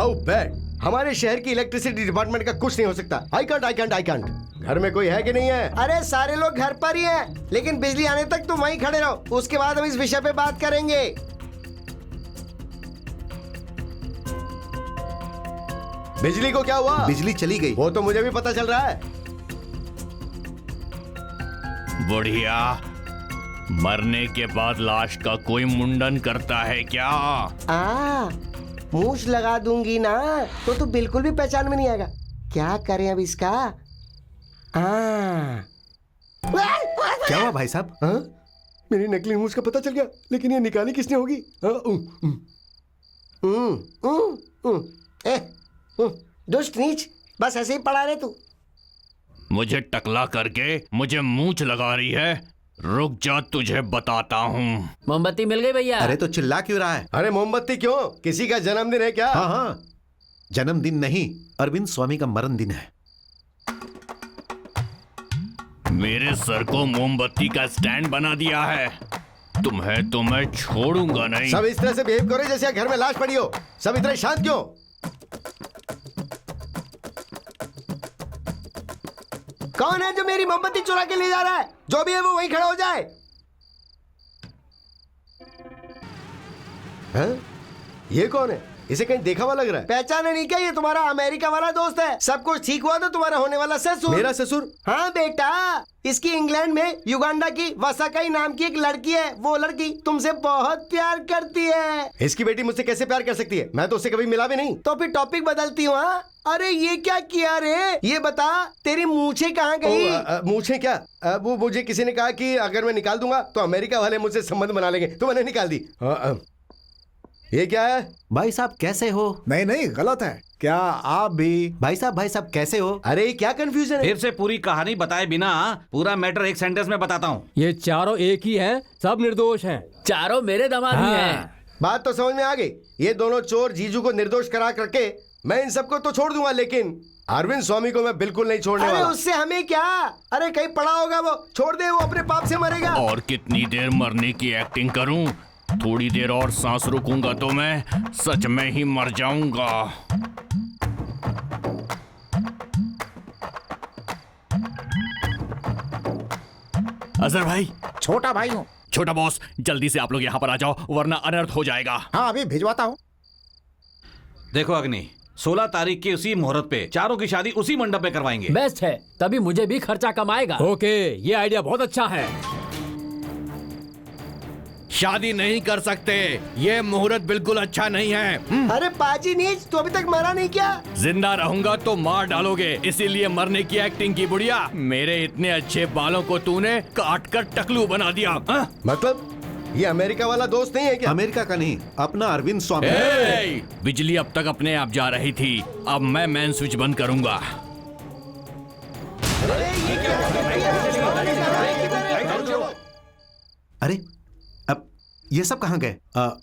How bad. हमारे शहर की इलेक्ट्रिसिटी डिपार्टमेंट का कुछ नहीं हो सकता। I can't. घर में कोई है कि नहीं है? अरे सारे लोग घर पर ही हैं, लेकिन बिजली आने तक तुम वहीं खड़े रहो, उसके बाद हम इस विषय पे बात करेंगे। बिजली को क्या हुआ? बिजली चली गई। वो तो मुझे भी पता चल रहा है। बुढ़िया, मरने के बाद लाश का कोई मुंडन करता है क्या? मूछ लगा दूंगी ना तो तू बिल्कुल भी पहचान में नहीं आएगा। क्या करें अब इसका? क्या हुआ भाई साहब? मेरी नकली मूछ का पता चल गया, लेकिन ये निकाली किसने होगी? दुष्ट नीच, बस ऐसे ही पड़ा रहे तू। मुझे टकला करके मुझे मूछ लगा रही है। रुक जा, तुझे बताता हूँ। मोमबत्ती मिल गई भैया। अरे तो चिल्ला क्यों रहा है? अरे मोमबत्ती क्यों? किसी का जन्मदिन है क्या? हाँ, जन्मदिन नहीं, अरविंद स्वामी का मरण दिन है। मेरे सर को मोमबत्ती का स्टैंड बना दिया है। तुम्हें तो मैं छोड़ूंगा नहीं। सब इस तरह से बिहेव करो जैसे घर में लाश पड़ी हो। सब इतने शांत क्यों? कौन है जो मेरी मोमबत्ती चुरा के ले जा रहा है? जो भी है वो वहीं खड़ा हो जाए। ये कौन है? इसे कहीं देखा हुआ लग रहा है। पहचाने नहीं क्या? ये तुम्हारा अमेरिका वाला दोस्त है। सब कुछ ठीक हुआ तो तुम्हारा होने वाला ससुर। मेरा ससुर? हाँ बेटा, इसकी इंग्लैंड में युगांडा की वसाकाई नाम की एक लड़की है। वो लड़की तुमसे बहुत प्यार करती है। इसकी बेटी मुझसे कैसे प्यार कर सकती है? मैं तो उससे कभी मिला भी नहीं। तो फिर टॉपिक बदलती हूँ। अरे ये क्या किया रे? ये बता, तेरी मूछे कहाँ गई? मूछें क्या? वो मुझे किसी ने कहा कि अगर मैं निकाल दूंगा तो अमेरिका वाले मुझसे संबंध बना लेंगे, तो मैंने निकाल दी। ये क्या है? भाई साहब कैसे हो? नहीं गलत है। क्या आप भी? भाई साहब कैसे हो? अरे क्या कंफ्यूजन है? फिर से पूरी कहानी बताए बिना पूरा मैटर एक सेंटेंस में बताता हूँ। ये चारों एक ही हैं, सब निर्दोष हैं। चारों मेरे दामाद ही हैं। बात तो समझ में आ गई। ये दोनों चोर जीजू को निर्दोष करा करके मैं इन सबको तो छोड़ दूंगा, लेकिन अरविंद स्वामी को मैं बिल्कुल नहीं छोड़ने अरे वाला। उससे हमें क्या? अरे कहीं पड़ा होगा वो, छोड़ दे, वो अपने पाप से मरेगा। और कितनी देर मरने की एक्टिंग करूं? थोड़ी देर और सांस रुकूंगा तो मैं सच में ही मर जाऊंगा। अजहर भाई। छोटा भाई हूँ। छोटा बॉस, जल्दी से आप लोग यहाँ पर आ जाओ, वरना अनर्थ हो जाएगा। हाँ अभी भिजवाता हूँ। देखो अग्नि, 16 तारीख की उसी मुहूर्त पे चारों की शादी उसी मंडप में करवाएंगे। बेस्ट है, तभी मुझे भी खर्चा कम आएगा। ओके, ये आइडिया बहुत अच्छा है। शादी नहीं कर सकते, ये मुहूर्त बिल्कुल अच्छा नहीं है। अरे पाजी नीच, तू अभी तक मरा नहीं क्या? जिंदा रहूंगा तो मार डालोगे, इसीलिए मरने की एक्टिंग की। बुढ़िया, मेरे इतने अच्छे बालों को तूने काट कर टकलू बना दिया। मतलब ये अमेरिका वाला दोस्त नहीं है क्या? अमेरिका का नहीं, अपना अरविंद स्वामी। बिजली अब तक अपने आप जा रही थी, अब मैं मेन स्विच बंद करूंगा। अरे अब ये सब कहाँ गए?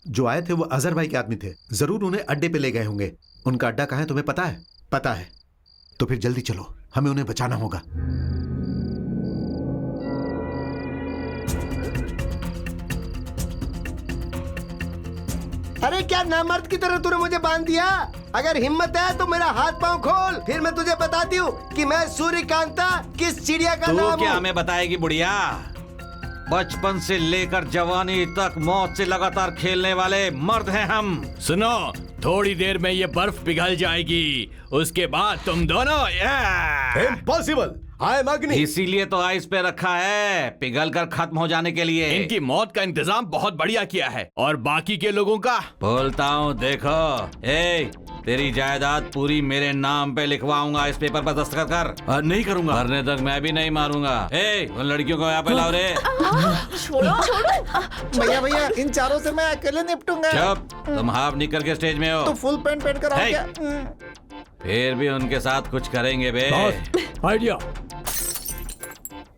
जो आए थे वो अजहर भाई के आदमी थे, जरूर उन्हें अड्डे पे ले गए होंगे। उनका अड्डा कहाँ है तुम्हें पता है? पता है तो फिर जल्दी चलो, हमें उन्हें बचाना होगा। अरे क्या नामर्द की तरह तूने मुझे बांध दिया? अगर हिम्मत है तो मेरा हाथ पांव खोल, फिर मैं तुझे बताती हूँ कि मैं सूर्यकांता किस चिड़िया का नाम हूँ। क्या हमें बताएगी बुढ़िया? बचपन से लेकर जवानी तक मौत से लगातार खेलने वाले मर्द हैं हम। सुनो, थोड़ी देर में ये बर्फ पिघल जाएगी, उसके बाद तुम दोनों। इम्पॉसिबल, आई एम अग्नि। इसीलिए तो आइस पे रखा है, पिघल कर खत्म हो जाने के लिए। इनकी मौत का इंतजाम बहुत बढ़िया किया है, और बाकी के लोगों का बोलता हूँ। देखो, तेरी जायदाद पूरी मेरे नाम पे लिखवाऊंगा, इस पेपर पर दस्तखत कर। नहीं करूंगा। मरने तक मैं भी नहीं मारूंगा। उन लड़कियों को यहाँ पे लाओ रे। छोड़ो। भैया इन चारों से मैं अकेले निपटूंगा। चुप, तुम हाफ निकल के स्टेज में हो तो फुल पैंट पहन कर आओ क्या? फिर भी उनके साथ कुछ करेंगे बे। आइडिया,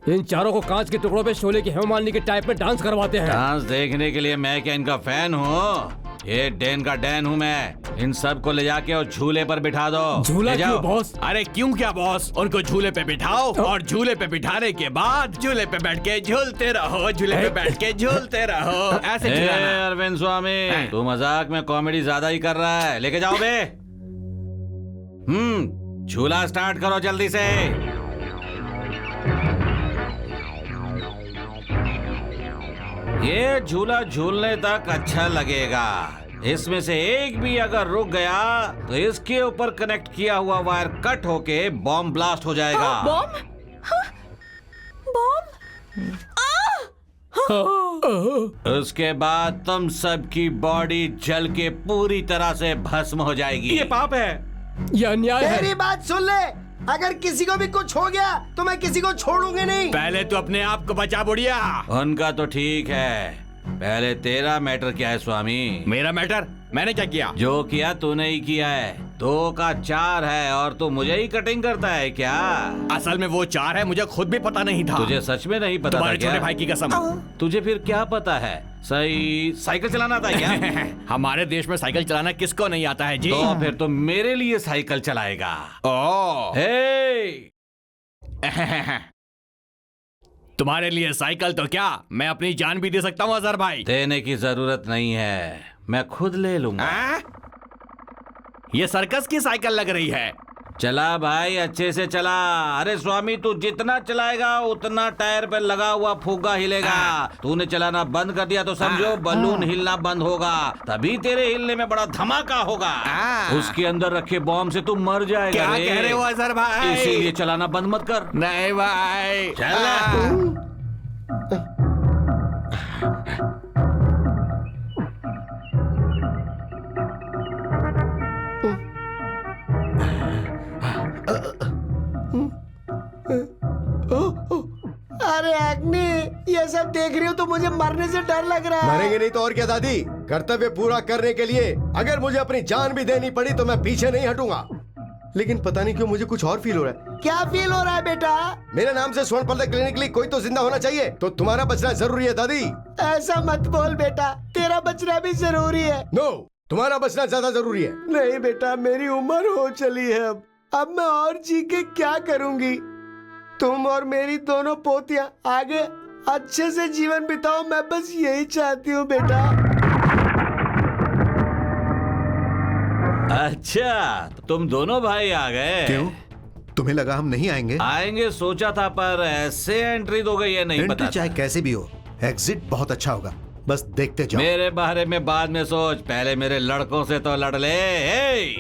इन चारों को कांच के टुकड़ों पे शोले की हेमा मालिनी के टाइप में डांस करवाते हैं। डांस देखने के लिए मैं क्या इनका फैन हूँ? ये डैन का डैन हूँ मैं। इन सब को ले जाके और झूले पर बिठा दो। झूला क्यों बॉस? अरे क्यों क्या बॉस, उनको झूले पे बिठाओ, और झूले पे बिठाने के बाद झूले पे बैठ के झूलते रहो, झूले पे बैठ के झूलते रहो, ऐसे झूलना। अरविंद स्वामी, तू मजाक में कॉमेडी ज्यादा ही कर रहा है, लेके जाओ बे। झूला स्टार्ट करो जल्दी से। ये झूला झूलने तक अच्छा लगेगा। इसमें से एक भी अगर रुक गया तो इसके ऊपर कनेक्ट किया हुआ वायर कट होके बॉम्ब ब्लास्ट हो जाएगा। बॉम्ब? हाँ, बॉम्ब? उसके बाद तुम सबकी बॉडी जल के पूरी तरह से भस्म हो जाएगी। ये पाप है। ये अन्याय है। मेरी बात सुन ले, अगर किसी को भी कुछ हो गया तो मैं किसी को छोड़ूंगी नहीं। पहले तो अपने आप को बचा बुढ़िया। उनका तो ठीक है, पहले तेरा मैटर क्या है स्वामी? मेरा मैटर? मैंने क्या किया? जो किया तूने ही किया है। 2 का 4 है और तू मुझे ही कटिंग करता है क्या? असल में वो 4 है, मुझे खुद भी पता नहीं था। तुझे सच में नहीं पता था तुम्हारे क्या? छोटे भाई की कसम। तुझे फिर क्या पता है? सही साइकिल चलाना था क्या? हमारे देश में साइकिल चलाना किसको नहीं आता है जी? तो फिर तो मेरे लिए साइकिल चलाएगा। ओह, हे! तुम्हारे लिए साइकिल तो क्या, मैं अपनी जान भी दे सकता हूँ अजहर भाई। देने की जरूरत नहीं है, मैं खुद ले लूंगा। ये सर्कस की साइकिल लग रही है। चला भाई, अच्छे से चला। अरे स्वामी, तू जितना चलाएगा उतना टायर पे लगा हुआ फुग्गा हिलेगा। तूने चलाना बंद कर दिया तो समझो बलून हिलना बंद होगा, तभी तेरे हिलने में बड़ा धमाका होगा। उसके अंदर रखे बॉम्ब से तू मर जाएगा। क्या रे। कह रहे हो अजहर भाई? इसीलिए चलाना बंद मत कर। नहीं भाई, चल। अरे अग्नि, ये सब देख रही हो तो मुझे मरने से डर लग रहा है। मरेंगे नहीं तो और क्या दादी। कर्तव्य पूरा करने के लिए अगर मुझे अपनी जान भी देनी पड़ी तो मैं पीछे नहीं हटूंगा। लेकिन पता नहीं क्यों मुझे कुछ और फील हो रहा है। क्या फील हो रहा है बेटा? मेरे नाम से स्वर्णपल्लव क्लिनिकली कोई तो जिंदा होना चाहिए, तो तुम्हारा बचना जरूरी है दादी। ऐसा मत बोल बेटा, तेरा बचना भी जरूरी है। नो, तुम्हारा बचना ज्यादा जरूरी है। नहीं बेटा, मेरी उम्र हो चली है। अब मैं और जी के क्या करूंगी? तुम और मेरी दोनों पोतियां आगे अच्छे से जीवन बिताओ, मैं बस यही चाहती हूँ बेटा। अच्छा, तुम दोनों भाई आ गए। क्यों? तुम्हें लगा हम नहीं आएंगे? आएंगे सोचा था, पर ऐसे एंट्री दोगे ये नहीं एंट्री पता चाहे था। कैसे भी हो, एग्जिट बहुत अच्छा होगा। बस देखते जाओ। मेरे बारे में बाद में सोच, पहले मेरे लड़कों से तो लड़ ले। हे!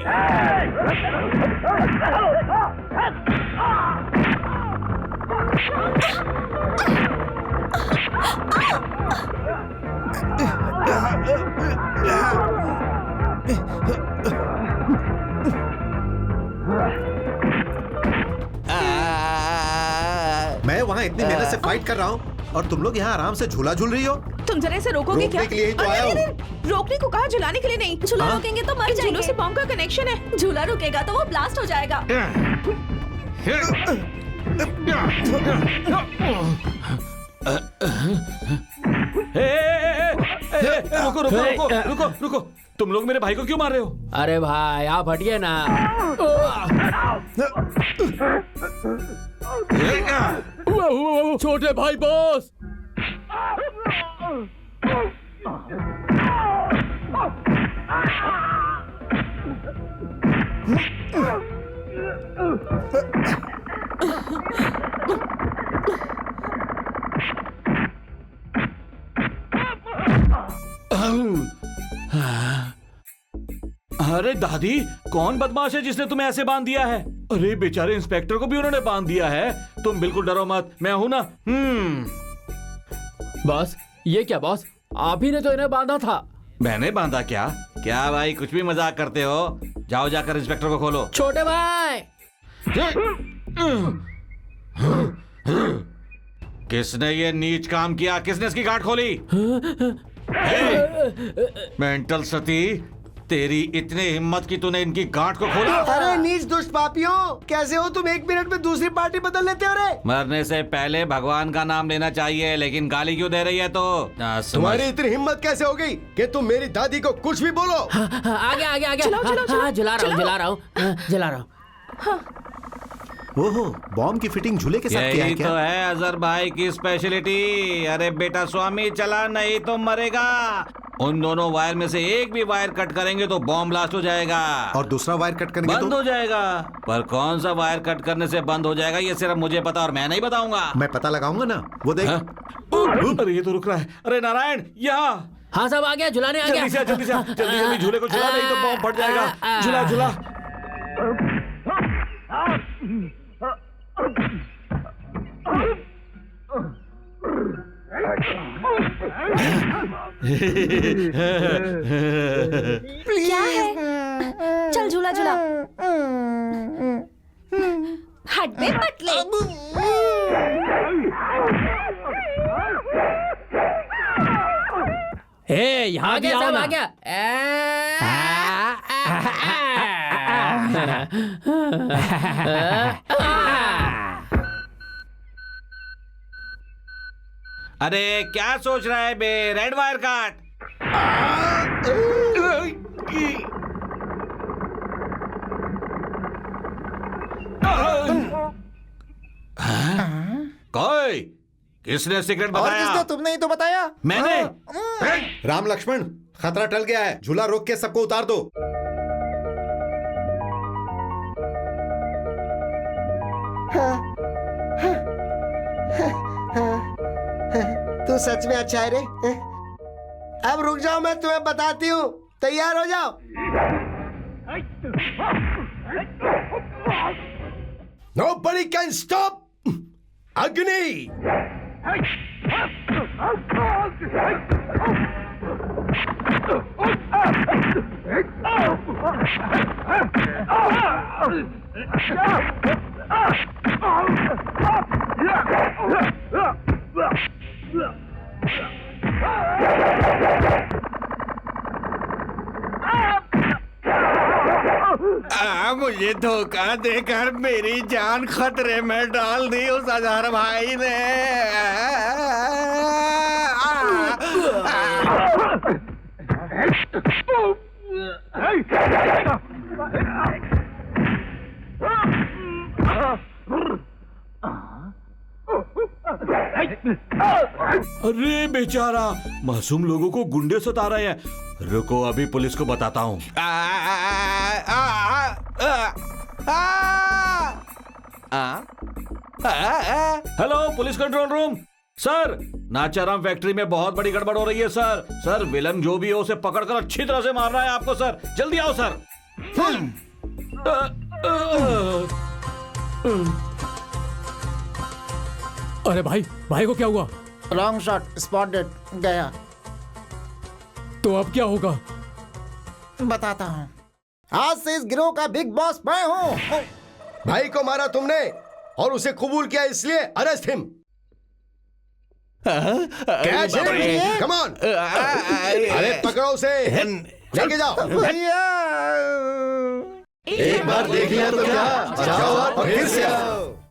मैं वहाँ इतनी मेहनत से फाइट कर रहा हूँ और तुम लोग यहाँ आराम से झूला झूल रही हो। तुम जरा इसे रोकोगे क्या? रोकने के लिए ही तो अरे, आया अरे, हूँ। अरे, रोकने को कहा, झुलाने के लिए नहीं। झूला हाँ? रोकेंगे तो मर जाएंगे। झूलों से बॉम्ब का कनेक्शन है, झूला रुकेगा तो वो ब्लास्ट हो जाएगा। रुको रुको रुको रुको रुको, तुम लोग मेरे भाई को क्यों मार रहे हो? अरे भाई आप हटिए ना। छोटे भाई बॉस। अरे दादी, कौन बदमाश है जिसने तुम्हें ऐसे बांध दिया है? अरे बेचारे इंस्पेक्टर को भी उन्होंने बांध दिया है। तुम बिल्कुल डरो मत, मैं हूं ना। बॉस, ये क्या बॉस, आप ही ने तो इन्हें बांधा था। मैंने बांधा क्या? क्या भाई, कुछ भी मजाक करते हो? जाओ जाकर इंस्पेक्टर को खोलो। छोटे भाई, किसने ये नीच काम किया? किसने इसकी गांठ खोली? मेंटल सती, तेरी इतनी हिम्मत की तूने इनकी गांठ को खोला? अरे नीच दुष्ट पापियों, कैसे हो तुम? 1 मिनट में दूसरी पार्टी बदल लेते हो रे। मरने से पहले भगवान का नाम लेना चाहिए, लेकिन गाली क्यों दे रही है? तो तुम्हारी इतनी हिम्मत कैसे हो गई कि तुम मेरी दादी को कुछ भी बोलो? आगे आगे आगे। चलाओ, चलाओ, चलाओ। जला रहा हूँ, जला रहा हूँ, जला रहा हूँ। ओहो, बॉम्ब की फिटिंग झूले के साथ किया है यही क्या? तो है अजहर भाई की स्पेशलिटी। अरे बेटा स्वामी, चला नहीं तो मरेगा। उन दोनों वायर में से एक भी वायर कट करेंगे तो बॉम्ब ब्लास्ट हो जाएगा और दूसरा वायर कट करेंगे बंद तो हो जाएगा। पर कौन सा वायर कट करने से बंद हो जाएगा ये सिर्फ मुझे पता और मैं नहीं बताऊंगा। मैं पता लगाऊंगा ना, वो देख। हाँ? अरे ये तो रुक रहा है। अरे नारायण यहाँ हाँ सब आ गया, झुलाने आ गया। जल्दी से जल्दी झूले को झुला, नहीं तो बॉम्ब फट जाएगा। झुला झुला। क्या है? चल झूला झूला। हट बे पटले। ए यहाँ भी आओ ना। अरे क्या सोच रहा है बे? रेड वायर काट। कोई किसने सीक्रेट और बताया? किसने? तुमने ही तो बताया। मैंने। राम लक्ष्मण, खतरा टल गया है, झूला रोक के सबको उतार दो। तू सच में अच्छा है रे। अब रुक जाओ, मैं तुम्हें बताती हूँ। तैयार हो जाओ। Nobody can stop Agni. मुझे धोखा देकर मेरी जान खतरे में डाल दी उस अजहर भाई ने। अरे बेचारा, मासूम लोगों को गुंडे सता रहे हैं। रुको अभी पुलिस को बताता हूँ। Hello police control room. Sir, Nacharam factory में बहुत बड़ी गड़बड़ हो रही है सर। सर विलन जो भी हो उसे पकड़कर अच्छी तरह से मारना है आपको सर। जल्दी आओ सर। अरे भाई, भाई को क्या हुआ? रॉन्ग शॉट, स्पॉटेड, गया। तो अब क्या होगा? बताता हूँ। आज से इस गिरोह का बिग बॉस मैं हूँ। भाई को मारा तुमने और उसे कबूल किया, इसलिए arrest him. Catch him, come on. अरे पकड़ो उसे, लेके जाओ। भैया एक बार देख लिया तो क्या, जाओ और फिर से आओ।